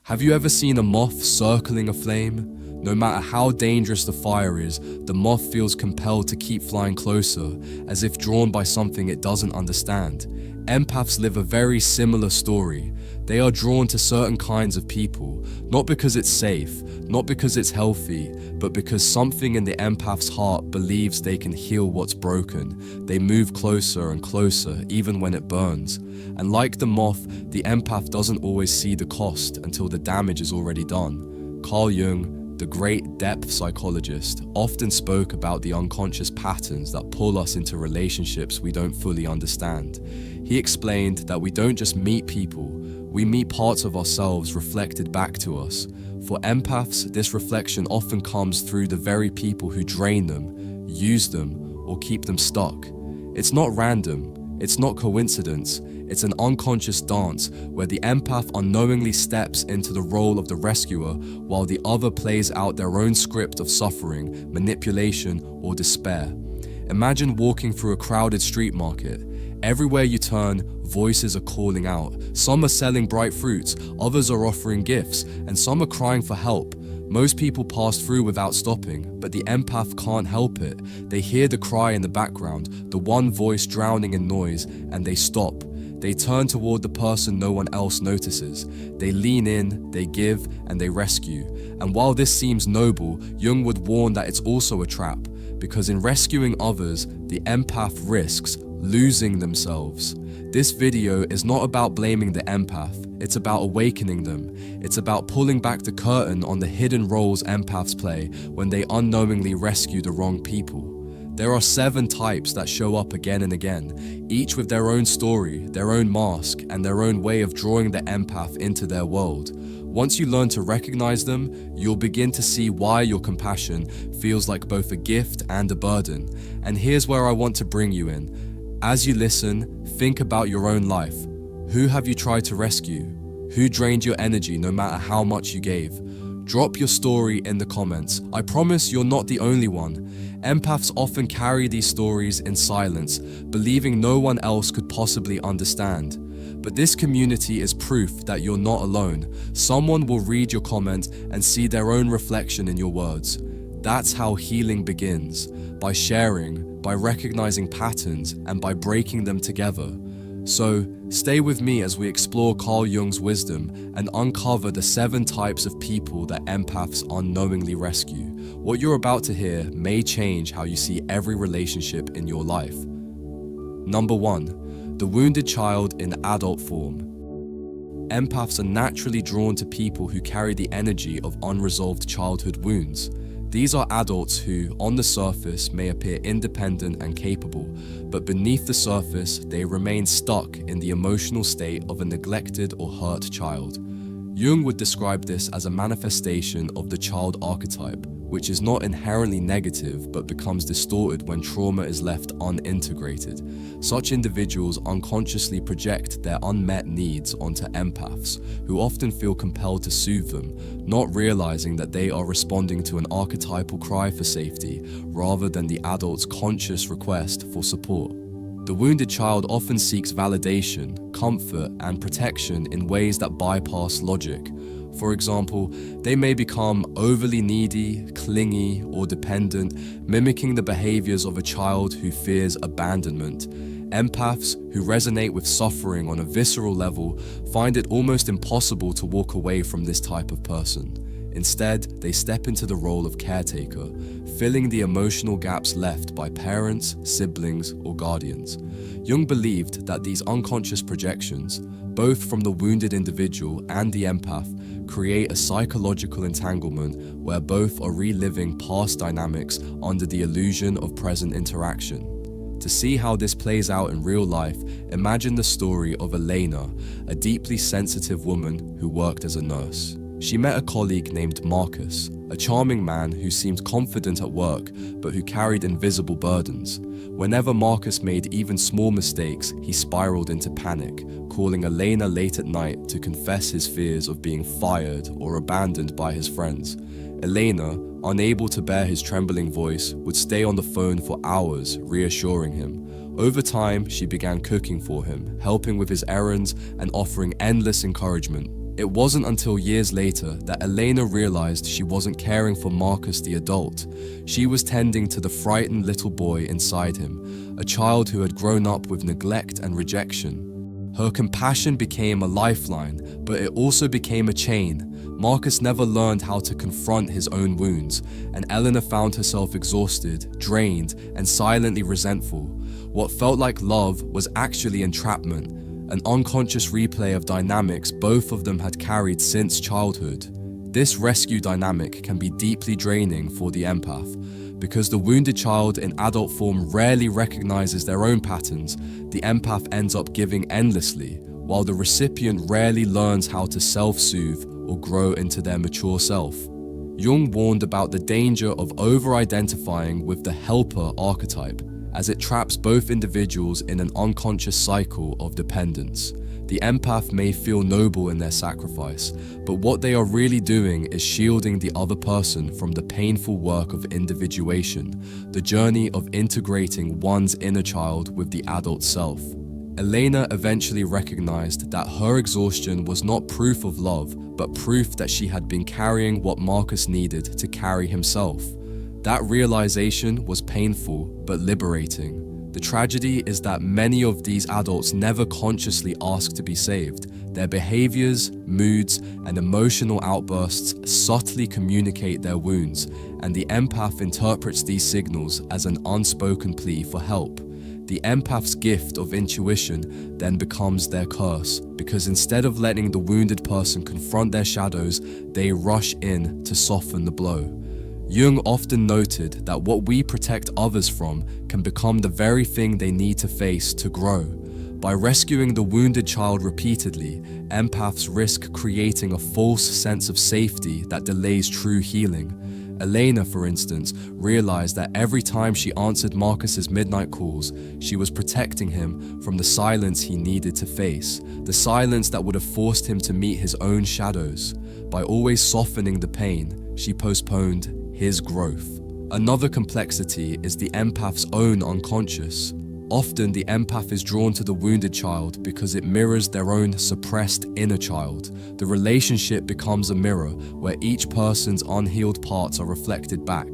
Have you ever seen a moth circling a flame? No matter how dangerous the fire is, the moth feels compelled to keep flying closer, as if drawn by something it doesn't understand. Empaths live a very similar story. They are drawn to certain kinds of people, not because it's safe, not because it's healthy, but because something in the empath's heart believes they can heal what's broken. They move closer and closer, even when it burns. And like the moth, the empath doesn't always see the cost until the damage is already done. Carl Jung, the great depth psychologist, often spoke about the unconscious patterns that pull us into relationships we don't fully understand. He explained that we don't just meet people, we meet parts of ourselves reflected back to us. For empaths, this reflection often comes through the very people who drain them, use them, or keep them stuck. It's not random, it's not coincidence, it's an unconscious dance where the empath unknowingly steps into the role of the rescuer while the other plays out their own script of suffering, manipulation, or despair. Imagine walking through a crowded street market. Everywhere you turn, voices are calling out. Some are selling bright fruits, others are offering gifts, and some are crying for help. Most people pass through without stopping, but the empath can't help it. They hear the cry in the background, the one voice drowning in noise, and they stop. They turn toward the person no one else notices. They lean in, they give, and they rescue. And while this seems noble, Jung would warn that it's also a trap, because in rescuing others, the empath risks losing themselves. This video is not about blaming the empath, it's about awakening them. It's about pulling back the curtain on the hidden roles empaths play when they unknowingly rescue the wrong people. There are 7 types that show up again and again, each with their own story, their own mask, and their own way of drawing the empath into their world. Once you learn to recognize them, you'll begin to see why your compassion feels like both a gift and a burden. And here's where I want to bring you in. As you listen, think about your own life. Who have you tried to rescue? Who drained your energy no matter how much you gave? Drop your story in the comments. I promise you're not the only one. Empaths often carry these stories in silence, believing no one else could possibly understand. But this community is proof that you're not alone. Someone will read your comment and see their own reflection in your words. That's how healing begins, by sharing, by recognizing patterns, and by breaking them together. So, stay with me as we explore Carl Jung's wisdom and uncover the 7 types of people that empaths unknowingly rescue. What you're about to hear may change how you see every relationship in your life. Number 1. The wounded child in adult form. Empaths are naturally drawn to people who carry the energy of unresolved childhood wounds. These are adults who, on the surface, may appear independent and capable, but beneath the surface, they remain stuck in the emotional state of a neglected or hurt child. Jung would describe this as a manifestation of the child archetype, which is not inherently negative but becomes distorted when trauma is left unintegrated. Such individuals unconsciously project their unmet needs onto empaths, who often feel compelled to soothe them, not realizing that they are responding to an archetypal cry for safety rather than the adult's conscious request for support. The wounded child often seeks validation, comfort, and protection in ways that bypass logic. For example, they may become overly needy, clingy, or dependent, mimicking the behaviors of a child who fears abandonment. Empaths, who resonate with suffering on a visceral level, find it almost impossible to walk away from this type of person. Instead, they step into the role of caretaker, filling the emotional gaps left by parents, siblings, or guardians. Jung believed that these unconscious projections, both from the wounded individual and the empath, create a psychological entanglement where both are reliving past dynamics under the illusion of present interaction. To see how this plays out in real life, imagine the story of Elena, a deeply sensitive woman who worked as a nurse. She met a colleague named Marcus, a charming man who seemed confident at work but who carried invisible burdens. Whenever Marcus made even small mistakes, he spiraled into panic, calling Elena late at night to confess his fears of being fired or abandoned by his friends. Elena, unable to bear his trembling voice, would stay on the phone for hours, reassuring him. Over time, she began cooking for him, helping with his errands and offering endless encouragement. It wasn't until years later that Elena realized she wasn't caring for Marcus the adult. She was tending to the frightened little boy inside him, a child who had grown up with neglect and rejection. Her compassion became a lifeline, but it also became a chain. Marcus never learned how to confront his own wounds, and Elena found herself exhausted, drained, and silently resentful. What felt like love was actually entrapment, an unconscious replay of dynamics both of them had carried since childhood. This rescue dynamic can be deeply draining for the empath. Because the wounded child in adult form rarely recognizes their own patterns, the empath ends up giving endlessly, while the recipient rarely learns how to self-soothe or grow into their mature self. Jung warned about the danger of over-identifying with the helper archetype, as it traps both individuals in an unconscious cycle of dependence. The empath may feel noble in their sacrifice, but what they are really doing is shielding the other person from the painful work of individuation, the journey of integrating one's inner child with the adult self. Elena eventually recognized that her exhaustion was not proof of love, but proof that she had been carrying what Marcus needed to carry himself. That realization was painful, but liberating. The tragedy is that many of these adults never consciously ask to be saved. Their behaviors, moods, and emotional outbursts subtly communicate their wounds, and the empath interprets these signals as an unspoken plea for help. The empath's gift of intuition then becomes their curse, because instead of letting the wounded person confront their shadows, they rush in to soften the blow. Jung often noted that what we protect others from can become the very thing they need to face to grow. By rescuing the wounded child repeatedly, empaths risk creating a false sense of safety that delays true healing. Elena, for instance, realized that every time she answered Marcus's midnight calls, she was protecting him from the silence he needed to face, the silence that would have forced him to meet his own shadows. By always softening the pain, she postponed his growth. Another complexity is the empath's own unconscious. Often the empath is drawn to the wounded child because it mirrors their own suppressed inner child. The relationship becomes a mirror where each person's unhealed parts are reflected back.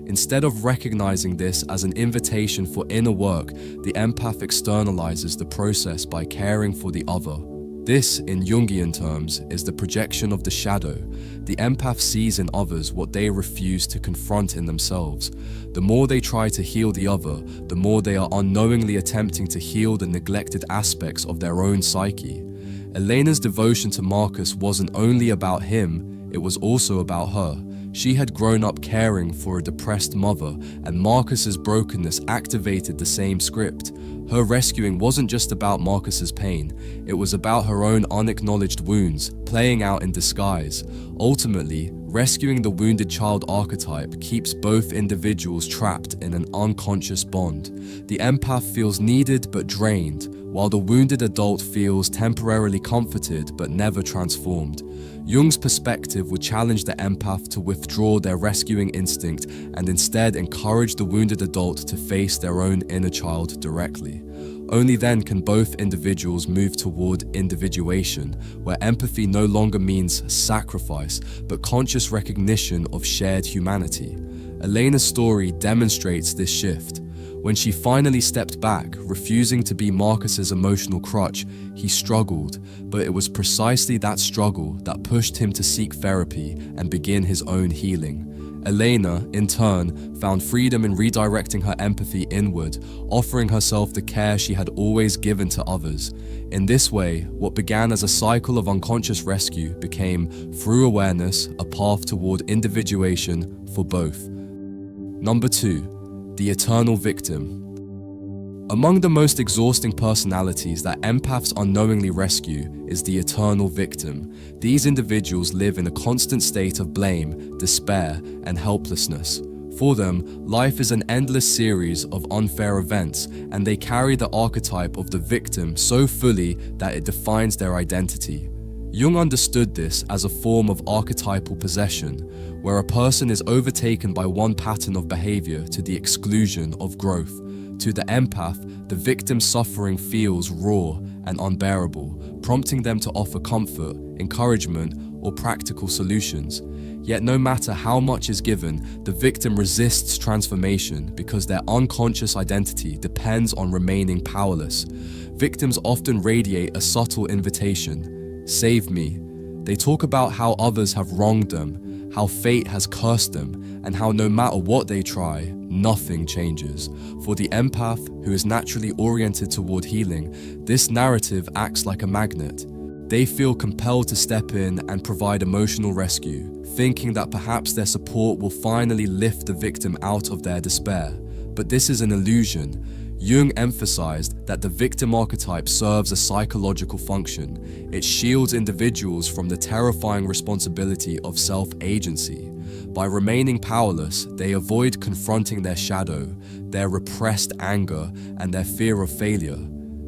Instead of recognizing this as an invitation for inner work, the empath externalizes the process by caring for the other. This, in Jungian terms, is the projection of the shadow. The empath sees in others what they refuse to confront in themselves. The more they try to heal the other, the more they are unknowingly attempting to heal the neglected aspects of their own psyche. Elena's devotion to Marcus wasn't only about him, it was also about her. She had grown up caring for a depressed mother, and Marcus's brokenness activated the same script. Her rescuing wasn't just about Marcus's pain, it was about her own unacknowledged wounds, playing out in disguise. Ultimately, rescuing the wounded child archetype keeps both individuals trapped in an unconscious bond. The empath feels needed but drained, while the wounded adult feels temporarily comforted but never transformed. Jung's perspective would challenge the empath to withdraw their rescuing instinct and instead encourage the wounded adult to face their own inner child directly. Only then can both individuals move toward individuation, where empathy no longer means sacrifice, but conscious recognition of shared humanity. Elena's story demonstrates this shift. When she finally stepped back, refusing to be Marcus's emotional crutch, he struggled, but it was precisely that struggle that pushed him to seek therapy and begin his own healing. Elena, in turn, found freedom in redirecting her empathy inward, offering herself the care she had always given to others. In this way, what began as a cycle of unconscious rescue became, through awareness, a path toward individuation for both. Number 2. The eternal victim. Among the most exhausting personalities that empaths unknowingly rescue is the eternal victim. These individuals live in a constant state of blame, despair, and helplessness. For them, life is an endless series of unfair events, and they carry the archetype of the victim so fully that it defines their identity. Jung understood this as a form of archetypal possession, where a person is overtaken by one pattern of behavior to the exclusion of growth. To the empath, the victim's suffering feels raw and unbearable, prompting them to offer comfort, encouragement, or practical solutions. Yet no matter how much is given, the victim resists transformation because their unconscious identity depends on remaining powerless. Victims often radiate a subtle invitation: save me. They talk about how others have wronged them, how fate has cursed them, and how no matter what they try, nothing changes. For the empath, who is naturally oriented toward healing, this narrative acts like a magnet. They feel compelled to step in and provide emotional rescue, thinking that perhaps their support will finally lift the victim out of their despair. But this is an illusion. Jung emphasized that the victim archetype serves a psychological function. It shields individuals from the terrifying responsibility of self-agency. By remaining powerless, they avoid confronting their shadow, their repressed anger, and their fear of failure.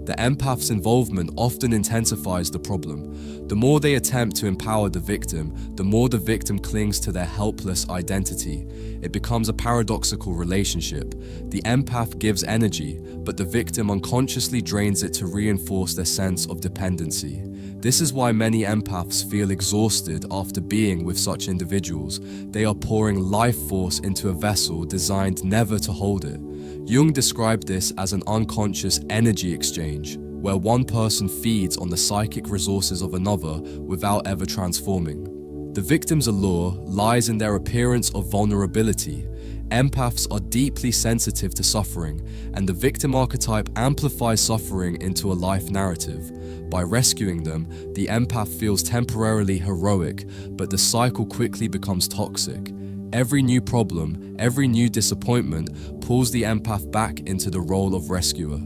The empath's involvement often intensifies the problem. The more they attempt to empower the victim, the more the victim clings to their helpless identity. It becomes a paradoxical relationship. The empath gives energy, but the victim unconsciously drains it to reinforce their sense of dependency. This is why many empaths feel exhausted after being with such individuals. They are pouring life force into a vessel designed never to hold it. Jung described this as an unconscious energy exchange, where one person feeds on the psychic resources of another without ever transforming. The victim's allure lies in their appearance of vulnerability. Empaths are deeply sensitive to suffering, and the victim archetype amplifies suffering into a life narrative. By rescuing them, the empath feels temporarily heroic, but the cycle quickly becomes toxic. Every new problem, every new disappointment pulls the empath back into the role of rescuer.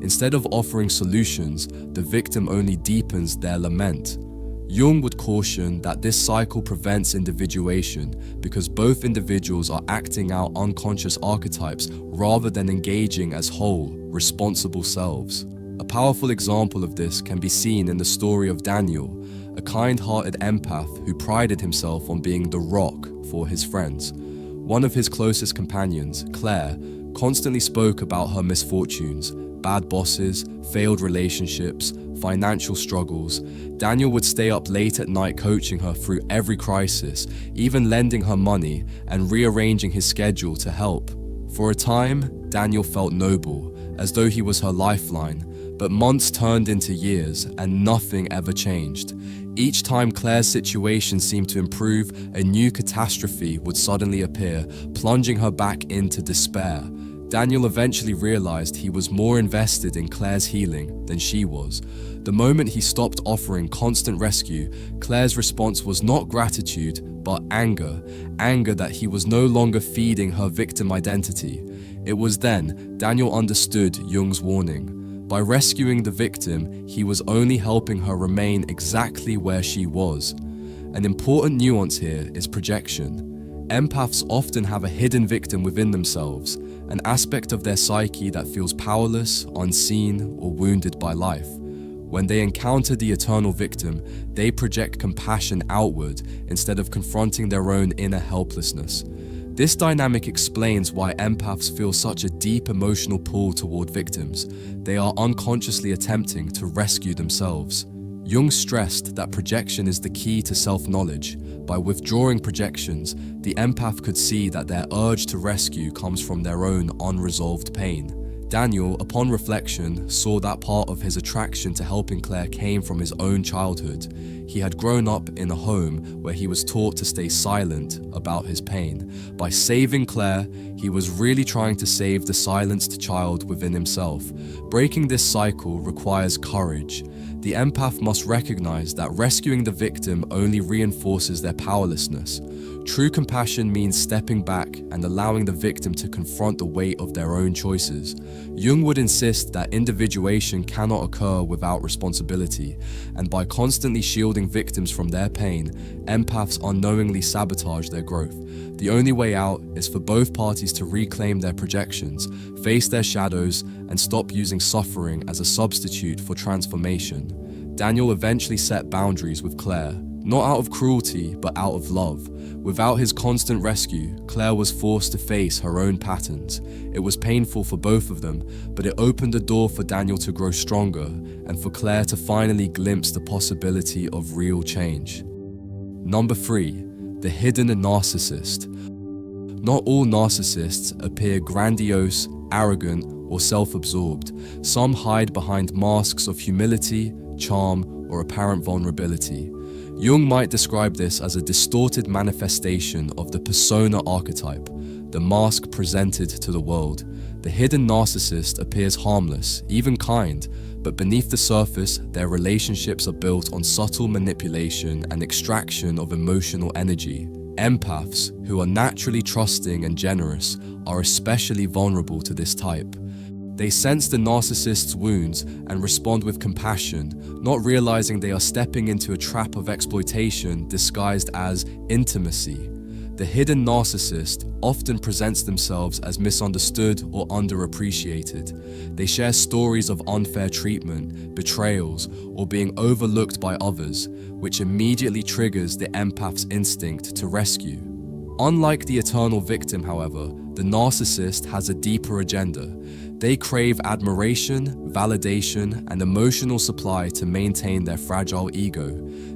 Instead of offering solutions, the victim only deepens their lament. Jung would caution that this cycle prevents individuation because both individuals are acting out unconscious archetypes rather than engaging as whole, responsible selves. A powerful example of this can be seen in the story of Daniel, a kind-hearted empath who prided himself on being the rock for his friends. One of his closest companions, Claire, constantly spoke about her misfortunes, bad bosses, failed relationships, financial struggles. Daniel would stay up late at night coaching her through every crisis, even lending her money and rearranging his schedule to help. For a time, Daniel felt noble, as though he was her lifeline, but months turned into years and nothing ever changed. Each time Claire's situation seemed to improve, a new catastrophe would suddenly appear, plunging her back into despair. Daniel eventually realized he was more invested in Claire's healing than she was. The moment he stopped offering constant rescue, Claire's response was not gratitude, but anger. Anger that he was no longer feeding her victim identity. It was then Daniel understood Jung's warning. By rescuing the victim, he was only helping her remain exactly where she was. An important nuance here is projection. Empaths often have a hidden victim within themselves, an aspect of their psyche that feels powerless, unseen, or wounded by life. When they encounter the eternal victim, they project compassion outward instead of confronting their own inner helplessness. This dynamic explains why empaths feel such a deep emotional pull toward victims. They are unconsciously attempting to rescue themselves. Jung stressed that projection is the key to self-knowledge. By withdrawing projections, the empath could see that their urge to rescue comes from their own unresolved pain. Daniel, upon reflection, saw that part of his attraction to helping Claire came from his own childhood. He had grown up in a home where he was taught to stay silent about his pain. By saving Claire, he was really trying to save the silenced child within himself. Breaking this cycle requires courage. The empath must recognize that rescuing the victim only reinforces their powerlessness. True compassion means stepping back and allowing the victim to confront the weight of their own choices. Jung would insist that individuation cannot occur without responsibility, and by constantly shielding victims from their pain, empaths unknowingly sabotage their growth. The only way out is for both parties to reclaim their projections, face their shadows, and stop using suffering as a substitute for transformation. Daniel eventually set boundaries with Claire, Not out of cruelty, but out of love. Without his constant rescue, Claire was forced to face her own patterns. It was painful for both of them, but it opened the door for Daniel to grow stronger and for Claire to finally glimpse the possibility of real change. Number 3. The hidden narcissist. Not all narcissists appear grandiose, arrogant, or self-absorbed. Some hide behind masks of humility, charm, or apparent vulnerability. Jung might describe this as a distorted manifestation of the persona archetype, the mask presented to the world. The hidden narcissist appears harmless, even kind, but beneath the surface, their relationships are built on subtle manipulation and extraction of emotional energy. Empaths, who are naturally trusting and generous, are especially vulnerable to this type. They sense the narcissist's wounds and respond with compassion, not realizing they are stepping into a trap of exploitation disguised as intimacy. The hidden narcissist often presents themselves as misunderstood or underappreciated. They share stories of unfair treatment, betrayals, or being overlooked by others, which immediately triggers the empath's instinct to rescue. Unlike the eternal victim, however, the narcissist has a deeper agenda. They crave admiration, validation, and emotional supply to maintain their fragile ego.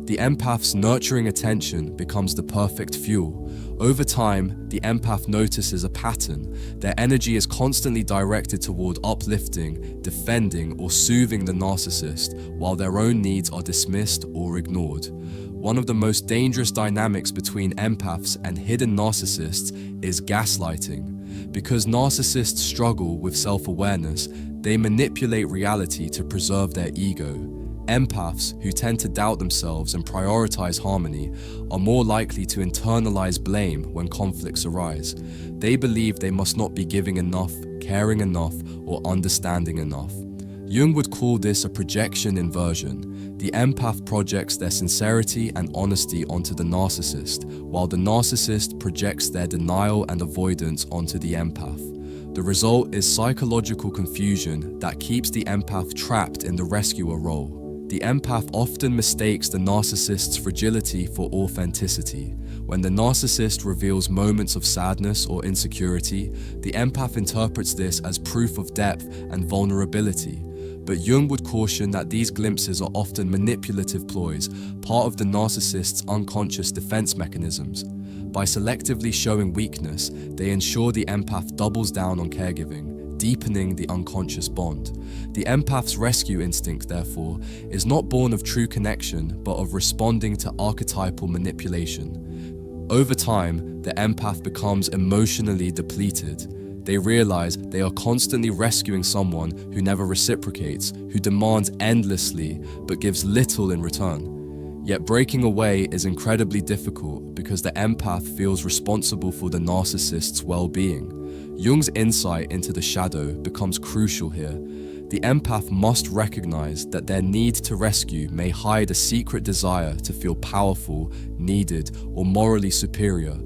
The empath's nurturing attention becomes the perfect fuel. Over time, the empath notices a pattern. Their energy is constantly directed toward uplifting, defending, or soothing the narcissist, while their own needs are dismissed or ignored. One of the most dangerous dynamics between empaths and hidden narcissists is gaslighting. Because narcissists struggle with self-awareness, they manipulate reality to preserve their ego. Empaths, who tend to doubt themselves and prioritize harmony, are more likely to internalize blame when conflicts arise. They believe they must not be giving enough, caring enough, or understanding enough. Jung would call this a projection inversion. The empath projects their sincerity and honesty onto the narcissist, while the narcissist projects their denial and avoidance onto the empath. The result is psychological confusion that keeps the empath trapped in the rescuer role. The empath often mistakes the narcissist's fragility for authenticity. When the narcissist reveals moments of sadness or insecurity, the empath interprets this as proof of depth and vulnerability. But Jung would caution that these glimpses are often manipulative ploys, part of the narcissist's unconscious defense mechanisms. By selectively showing weakness, they ensure the empath doubles down on caregiving, deepening the unconscious bond. The empath's rescue instinct, therefore, is not born of true connection, but of responding to archetypal manipulation. Over time, the empath becomes emotionally depleted. They realize they are constantly rescuing someone who never reciprocates, who demands endlessly but gives little in return. Yet breaking away is incredibly difficult because the empath feels responsible for the narcissist's well-being. Jung's insight into the shadow becomes crucial here. The empath must recognize that their need to rescue may hide a secret desire to feel powerful, needed, or morally superior.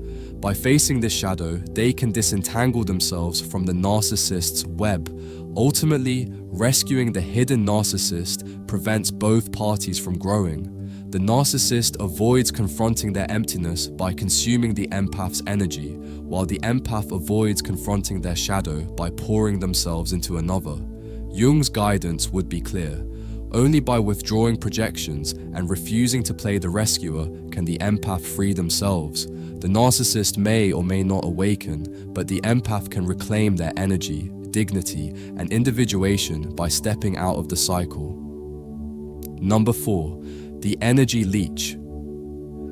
By facing this shadow, they can disentangle themselves from the narcissist's web. Ultimately, rescuing the hidden narcissist prevents both parties from growing. The narcissist avoids confronting their emptiness by consuming the empath's energy, while the empath avoids confronting their shadow by pouring themselves into another. Jung's guidance would be clear. Only by withdrawing projections and refusing to play the rescuer can the empath free themselves. The narcissist may or may not awaken, but the empath can reclaim their energy, dignity, and individuation by stepping out of the cycle. Number 4. The energy leech.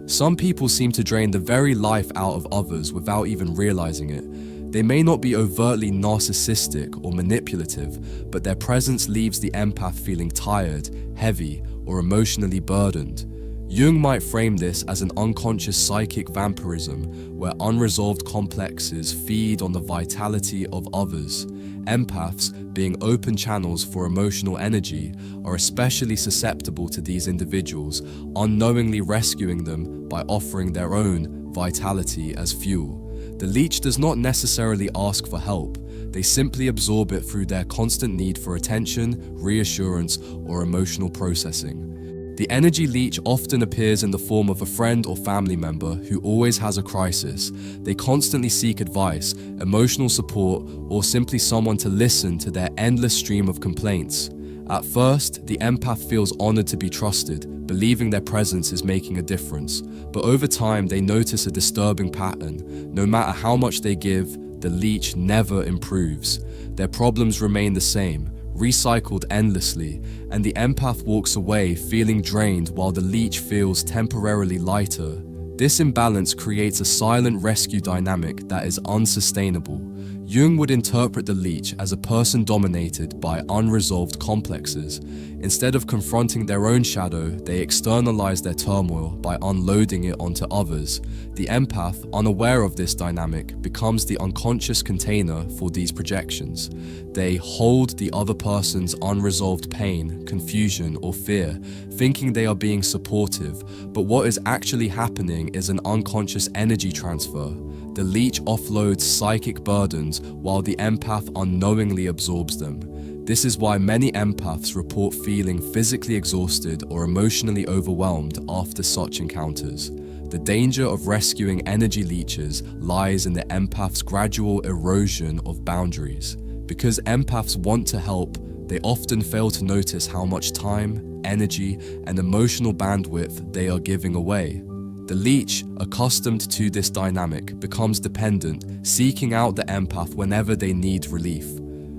Some people seem to drain the very life out of others without even realizing it. They may not be overtly narcissistic or manipulative, but their presence leaves the empath feeling tired, heavy, or emotionally burdened. Jung might frame this as an unconscious psychic vampirism, where unresolved complexes feed on the vitality of others. Empaths, being open channels for emotional energy, are especially susceptible to these individuals, unknowingly rescuing them by offering their own vitality as fuel. The leech does not necessarily ask for help. They simply absorb it through their constant need for attention, reassurance, or emotional processing. The energy leech often appears in the form of a friend or family member who always has a crisis. They constantly seek advice, emotional support, or simply someone to listen to their endless stream of complaints. At first, the empath feels honored to be trusted, believing their presence is making a difference. But over time, they notice a disturbing pattern. No matter how much they give, the leech never improves. Their problems remain the same, recycled endlessly, and the empath walks away feeling drained while the leech feels temporarily lighter. This imbalance creates a silent rescue dynamic that is unsustainable. Jung would interpret the leech as a person dominated by unresolved complexes. Instead of confronting their own shadow, they externalize their turmoil by unloading it onto others. The empath, unaware of this dynamic, becomes the unconscious container for these projections. They hold the other person's unresolved pain, confusion, or fear, thinking they are being supportive, but what is actually happening is an unconscious energy transfer. The leech offloads psychic burdens while the empath unknowingly absorbs them. This is why many empaths report feeling physically exhausted or emotionally overwhelmed after such encounters. The danger of rescuing energy leeches lies in the empath's gradual erosion of boundaries. Because empaths want to help, they often fail to notice how much time, energy, and emotional bandwidth they are giving away. The leech, accustomed to this dynamic, becomes dependent, seeking out the empath whenever they need relief.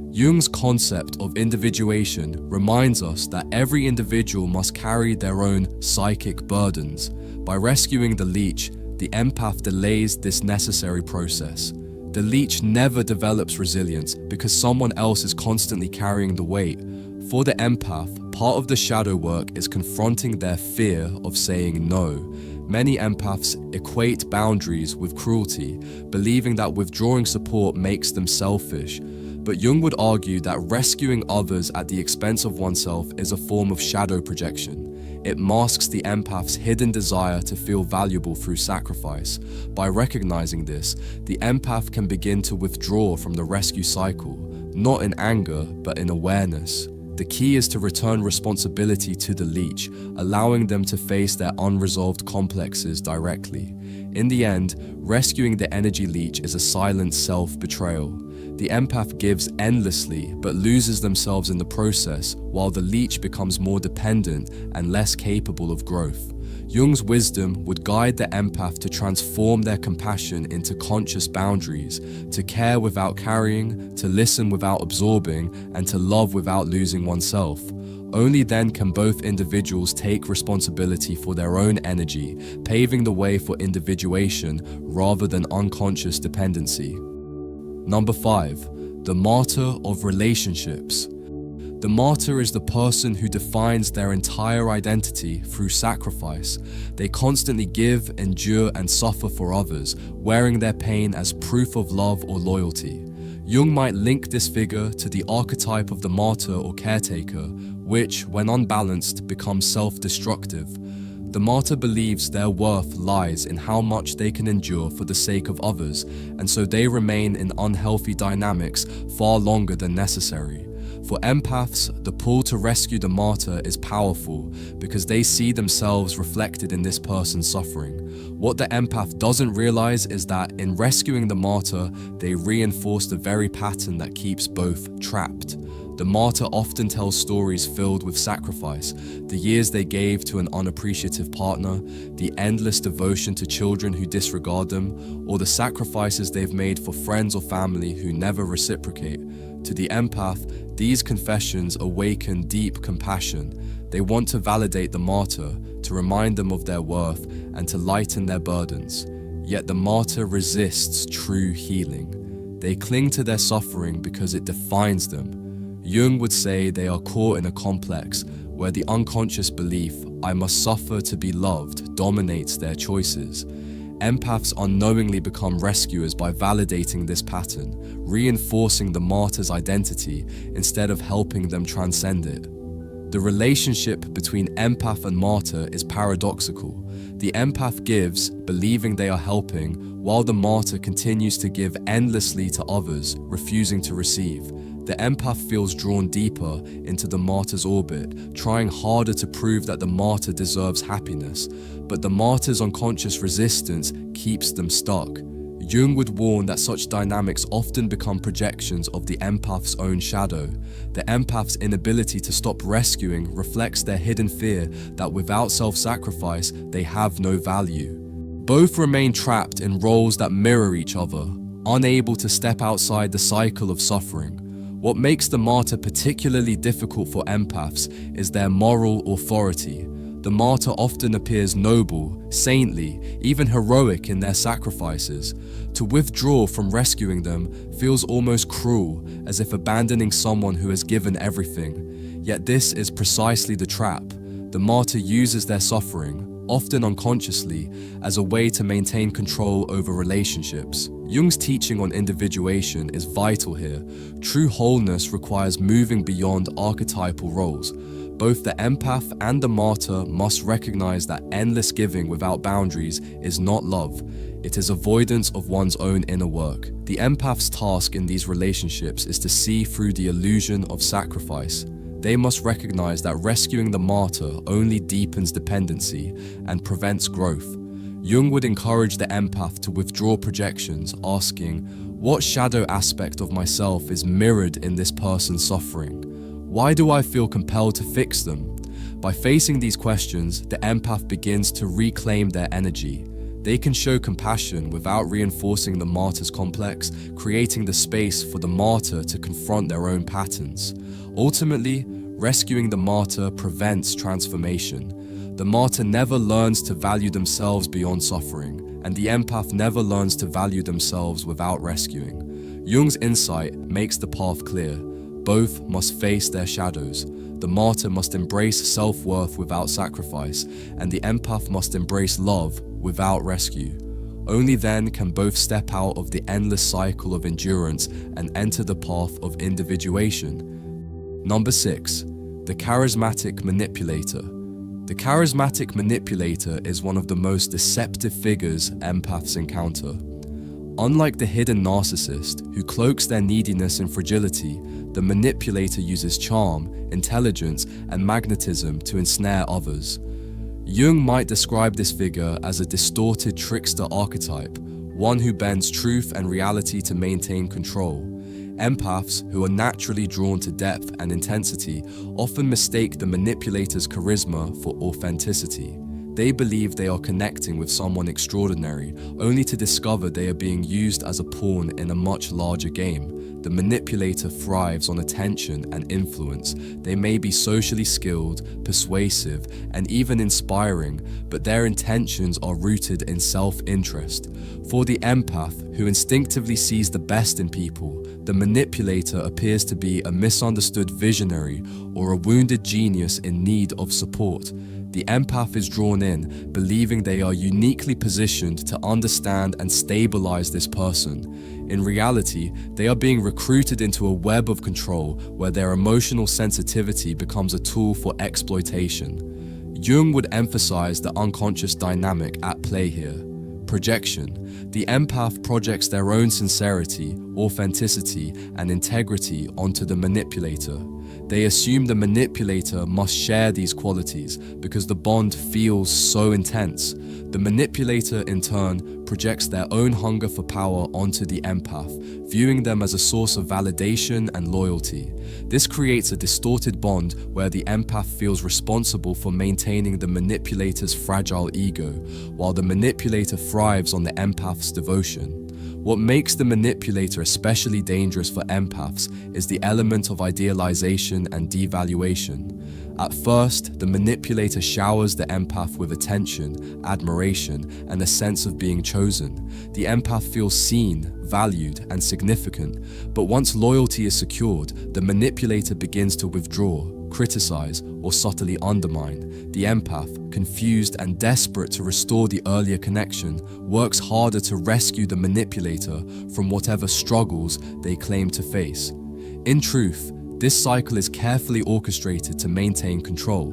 Jung's concept of individuation reminds us that every individual must carry their own psychic burdens. By rescuing the leech, the empath delays this necessary process. The leech never develops resilience because someone else is constantly carrying the weight. For the empath, part of the shadow work is confronting their fear of saying no. Many empaths equate boundaries with cruelty, believing that withdrawing support makes them selfish. But Jung would argue that rescuing others at the expense of oneself is a form of shadow projection. It masks the empath's hidden desire to feel valuable through sacrifice. By recognizing this, the empath can begin to withdraw from the rescue cycle, not in anger, but in awareness. The key is to return responsibility to the leech, allowing them to face their unresolved complexes directly. In the end, rescuing the energy leech is a silent self-betrayal. The empath gives endlessly but loses themselves in the process, while the leech becomes more dependent and less capable of growth. Jung's wisdom would guide the empath to transform their compassion into conscious boundaries, to care without carrying, to listen without absorbing, and to love without losing oneself. Only then can both individuals take responsibility for their own energy, paving the way for individuation rather than unconscious dependency. Number 5. The Martyr of Relationships. The martyr is the person who defines their entire identity through sacrifice. They constantly give, endure, and suffer for others, wearing their pain as proof of love or loyalty. Jung might link this figure to the archetype of the martyr or caretaker, which, when unbalanced, becomes self-destructive. The martyr believes their worth lies in how much they can endure for the sake of others, and so they remain in unhealthy dynamics far longer than necessary. For empaths, the pull to rescue the martyr is powerful because they see themselves reflected in this person's suffering. What the empath doesn't realize is that in rescuing the martyr, they reinforce the very pattern that keeps both trapped. The martyr often tells stories filled with sacrifice, the years they gave to an unappreciative partner, the endless devotion to children who disregard them, or the sacrifices they've made for friends or family who never reciprocate. To the empath, these confessions awaken deep compassion. They want to validate the martyr, to remind them of their worth, and to lighten their burdens. Yet the martyr resists true healing. They cling to their suffering because it defines them. Jung would say they are caught in a complex where the unconscious belief, "I must suffer to be loved," dominates their choices. Empaths unknowingly become rescuers by validating this pattern, reinforcing the martyr's identity instead of helping them transcend it. The relationship between empath and martyr is paradoxical. The empath gives, believing they are helping, while the martyr continues to give endlessly to others, refusing to receive. The empath feels drawn deeper into the martyr's orbit, trying harder to prove that the martyr deserves happiness, but the martyr's unconscious resistance keeps them stuck. Jung would warn that such dynamics often become projections of the empath's own shadow. The empath's inability to stop rescuing reflects their hidden fear that without self-sacrifice, they have no value. Both remain trapped in roles that mirror each other, unable to step outside the cycle of suffering. What makes the martyr particularly difficult for empaths is their moral authority. The martyr often appears noble, saintly, even heroic in their sacrifices. To withdraw from rescuing them feels almost cruel, as if abandoning someone who has given everything. Yet this is precisely the trap. The martyr uses their suffering, often unconsciously, as a way to maintain control over relationships. Jung's teaching on individuation is vital here. True wholeness requires moving beyond archetypal roles. Both the empath and the martyr must recognize that endless giving without boundaries is not love. It is avoidance of one's own inner work. The empath's task in these relationships is to see through the illusion of sacrifice. They must recognize that rescuing the martyr only deepens dependency and prevents growth. Jung would encourage the empath to withdraw projections, asking, "What shadow aspect of myself is mirrored in this person's suffering? Why do I feel compelled to fix them?" By facing these questions, the empath begins to reclaim their energy. They can show compassion without reinforcing the martyr's complex, creating the space for the martyr to confront their own patterns. Ultimately, rescuing the martyr prevents transformation. The martyr never learns to value themselves beyond suffering, and the empath never learns to value themselves without rescuing. Jung's insight makes the path clear. Both must face their shadows. The martyr must embrace self-worth without sacrifice, and the empath must embrace love without rescue. Only then can both step out of the endless cycle of endurance and enter the path of individuation. Number 6. The Charismatic Manipulator. The charismatic manipulator is one of the most deceptive figures empaths encounter. Unlike the hidden narcissist, who cloaks their neediness in fragility, the manipulator uses charm, intelligence, and magnetism to ensnare others. Jung might describe this figure as a distorted trickster archetype, one who bends truth and reality to maintain control. Empaths, who are naturally drawn to depth and intensity, often mistake the manipulator's charisma for authenticity. They believe they are connecting with someone extraordinary, only to discover they are being used as a pawn in a much larger game. The manipulator thrives on attention and influence. They may be socially skilled, persuasive, and even inspiring, but their intentions are rooted in self-interest. For the empath, who instinctively sees the best in people, the manipulator appears to be a misunderstood visionary or a wounded genius in need of support. The empath is drawn in, believing they are uniquely positioned to understand and stabilize this person. In reality, they are being recruited into a web of control where their emotional sensitivity becomes a tool for exploitation. Jung would emphasize the unconscious dynamic at play here. Projection. The empath projects their own sincerity, authenticity, and integrity onto the manipulator. They assume the manipulator must share these qualities because the bond feels so intense. The manipulator, in turn, projects their own hunger for power onto the empath, viewing them as a source of validation and loyalty. This creates a distorted bond where the empath feels responsible for maintaining the manipulator's fragile ego, while the manipulator thrives on the empath's devotion. What makes the manipulator especially dangerous for empaths is the element of idealization and devaluation. At first, the manipulator showers the empath with attention, admiration, and a sense of being chosen. The empath feels seen, valued, and significant, but once loyalty is secured, the manipulator begins to withdraw, criticize, or subtly undermine. The empath, confused and desperate to restore the earlier connection, works harder to rescue the manipulator from whatever struggles they claim to face. In truth, this cycle is carefully orchestrated to maintain control.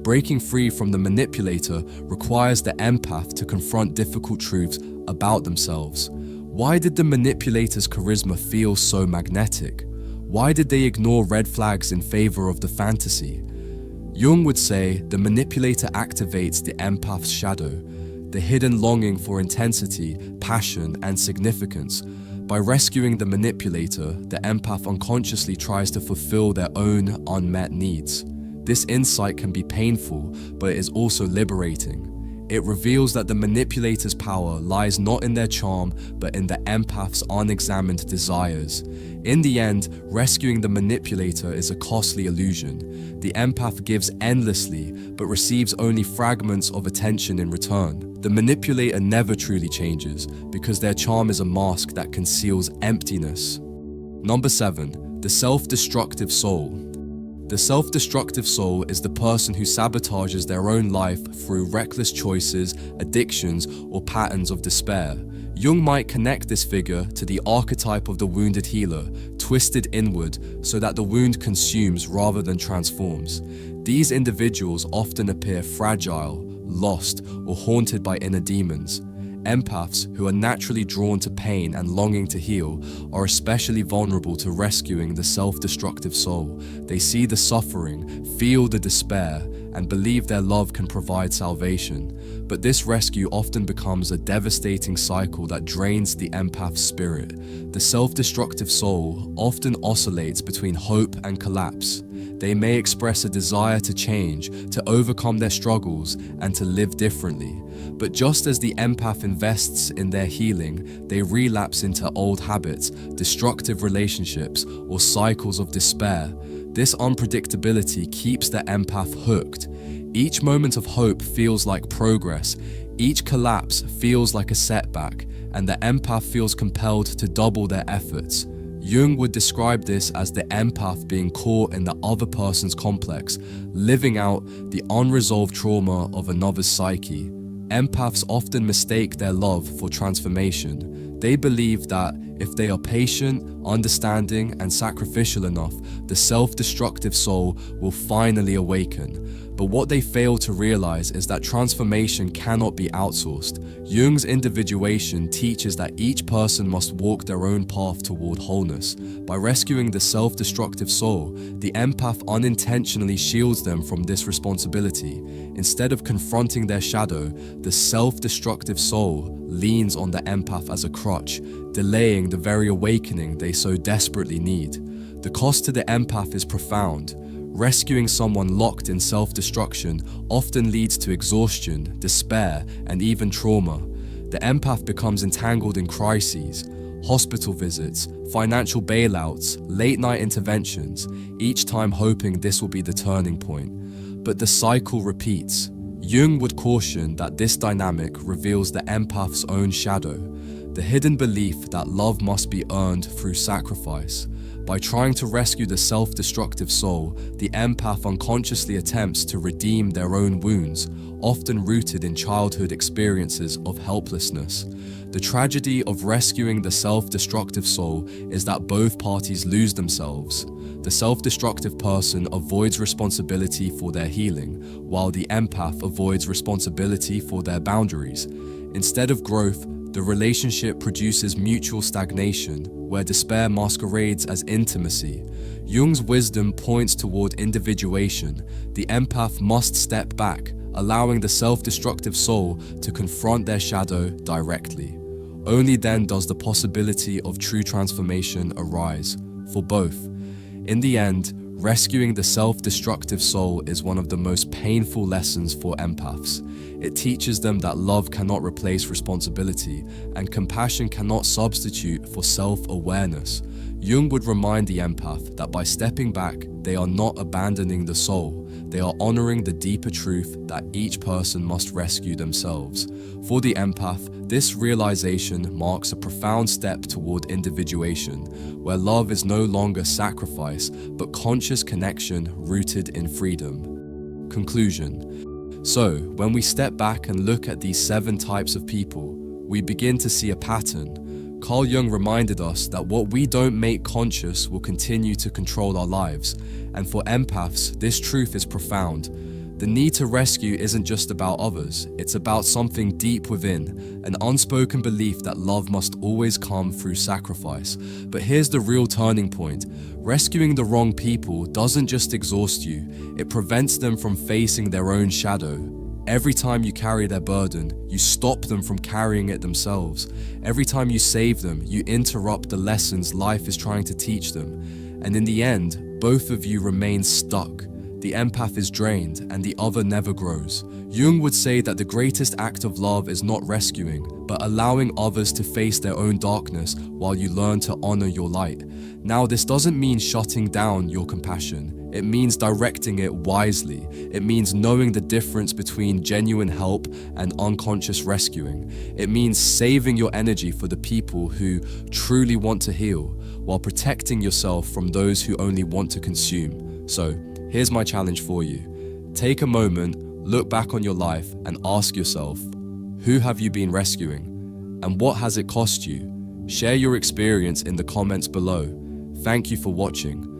Breaking free from the manipulator requires the empath to confront difficult truths about themselves. Why did the manipulator's charisma feel so magnetic? Why did they ignore red flags in favor of the fantasy? Jung would say the manipulator activates the empath's shadow, the hidden longing for intensity, passion, and significance. By rescuing the manipulator, the empath unconsciously tries to fulfill their own unmet needs. This insight can be painful, but it is also liberating. It reveals that the manipulator's power lies not in their charm, but in the empath's unexamined desires. In the end, rescuing the manipulator is a costly illusion. The empath gives endlessly, but receives only fragments of attention in return. The manipulator never truly changes, because their charm is a mask that conceals emptiness. Number 7. The self-destructive soul. The self-destructive soul is the person who sabotages their own life through reckless choices, addictions, or patterns of despair. Jung might connect this figure to the archetype of the wounded healer, twisted inward so that the wound consumes rather than transforms. These individuals often appear fragile, lost, or haunted by inner demons. Empaths, who are naturally drawn to pain and longing to heal, are especially vulnerable to rescuing the self-destructive soul. They see the suffering, feel the despair, and believe their love can provide salvation. But this rescue often becomes a devastating cycle that drains the empath's spirit. The self-destructive soul often oscillates between hope and collapse. They may express a desire to change, to overcome their struggles, and to live differently. But just as the empath invests in their healing, they relapse into old habits, destructive relationships, or cycles of despair. This unpredictability keeps the empath hooked. Each moment of hope feels like progress, each collapse feels like a setback, and the empath feels compelled to double their efforts. Jung would describe this as the empath being caught in the other person's complex, living out the unresolved trauma of another's psyche. Empaths often mistake their love for transformation. They believe that if they are patient, understanding, and sacrificial enough, the self-destructive soul will finally awaken. But what they fail to realize is that transformation cannot be outsourced. Jung's individuation teaches that each person must walk their own path toward wholeness. By rescuing the self-destructive soul, the empath unintentionally shields them from this responsibility. Instead of confronting their shadow, the self-destructive soul leans on the empath as a crutch, delaying the very awakening they so desperately need. The cost to the empath is profound. Rescuing someone locked in self-destruction often leads to exhaustion, despair, and even trauma. The empath becomes entangled in crises, hospital visits, financial bailouts, late-night interventions, each time hoping this will be the turning point. But the cycle repeats. Jung would caution that this dynamic reveals the empath's own shadow, the hidden belief that love must be earned through sacrifice. By trying to rescue the self-destructive soul, the empath unconsciously attempts to redeem their own wounds, often rooted in childhood experiences of helplessness. The tragedy of rescuing the self-destructive soul is that both parties lose themselves. The self-destructive person avoids responsibility for their healing, while the empath avoids responsibility for their boundaries. Instead of growth, the relationship produces mutual stagnation, where despair masquerades as intimacy. Jung's wisdom points toward individuation. The empath must step back, allowing the self-destructive soul to confront their shadow directly. Only then does the possibility of true transformation arise, for both. In the end, rescuing the self-destructive soul is one of the most painful lessons for empaths. It teaches them that love cannot replace responsibility, and compassion cannot substitute for self-awareness. Jung would remind the empath that by stepping back, they are not abandoning the soul. They are honoring the deeper truth that each person must rescue themselves. For the empath, this realization marks a profound step toward individuation, where love is no longer sacrifice, but conscious connection rooted in freedom. Conclusion. So, when we step back and look at these 7 types of people, we begin to see a pattern. Carl Jung reminded us that what we don't make conscious will continue to control our lives, and for empaths, this truth is profound. The need to rescue isn't just about others, it's about something deep within, an unspoken belief that love must always come through sacrifice. But here's the real turning point. Rescuing the wrong people doesn't just exhaust you, it prevents them from facing their own shadow. Every time you carry their burden, you stop them from carrying it themselves. Every time you save them, you interrupt the lessons life is trying to teach them. And in the end, both of you remain stuck. The empath is drained, and the other never grows. Jung would say that the greatest act of love is not rescuing, but allowing others to face their own darkness while you learn to honor your light. Now, this doesn't mean shutting down your compassion. It means directing it wisely. It means knowing the difference between genuine help and unconscious rescuing. It means saving your energy for the people who truly want to heal, while protecting yourself from those who only want to consume. So, here's my challenge for you. Take a moment, look back on your life, and ask yourself, who have you been rescuing? And what has it cost you? Share your experience in the comments below. Thank you for watching.